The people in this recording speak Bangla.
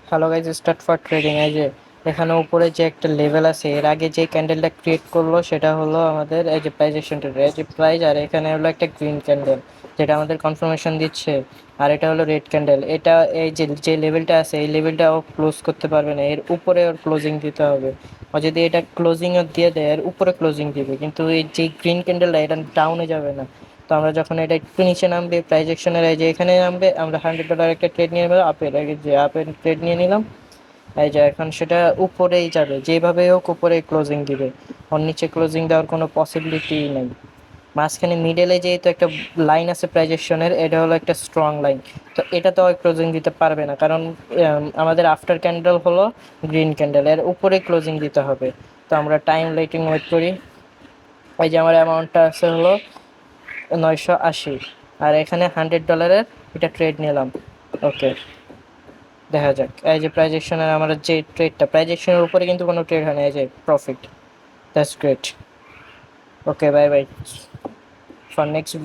Hello guys, start for trading. এই যে এখানে উপরে যে একটা লেভেল আছে, এর আগে যে ক্যান্ডেলটা ক্রিয়েট করলো সেটা হলো আমাদের এই যে প্রাইস এক্সটেন্ডেড, এই যে প্রাইস, আর এখানে হলো একটা গ্রিন ক্যান্ডেল যেটা আমাদের কনফার্মেশন দিচ্ছে, আর এটা হলো রেড ক্যান্ডেল। এটা এই যে যে লেভেলটা আছে এই লেভেলটা ও ক্লোজ করতে পারবে না, এর উপরে ওর ক্লোজিং দিতে হবে। আর যদি এটা ক্লোজিংও দিয়ে দেয় এর উপরে ক্লোজিং দিবে, কিন্তু এই যে গ্রিন ক্যান্ডেলটা এটা ডাউনে যাবে না। তো আমরা যখন এটা একটু নিচে নামবে প্রাইস অ্যাকশনের এই যে এখানে নামবে, আমরা $100 একটা ট্রেড নিয়ে নেবো আপের, এই যে আপের ট্রেড নিয়ে নিলাম। এই যে এখন সেটা উপরেই যাবে, যেভাবে হোক উপরে ক্লোজিং দিবে, ওর নিচে ক্লোজিং দেওয়ার কোনো পসিবিলিটি নেই। মাঝখানে মিডলে যেহেতু একটা লাইন আছে প্রাইস অ্যাকশনের, এটা হলো একটা স্ট্রং লাইন, তো এটা তো ক্লোজিং দিতে পারবে না, কারণ আমাদের আফটার ক্যান্ডেল হলো গ্রিন ক্যান্ডেল, এর উপরে ক্লোজিং দিতে হবে। তো আমরা টাইম লাইটিং ওয়েট করি। এই যে আমার অ্যামাউন্টটা আছে হলো 980, আর এখানে $100 এটা ট্রেড নিলাম। ওকে, দেখা যাক। এই যে প্রাইজেকশনের আমার যে ট্রেডটা, প্রাইজেকশনের উপরে কিন্তু কোনো ট্রেড হয় না, এই যে profit. That's great. Okay, bye bye for next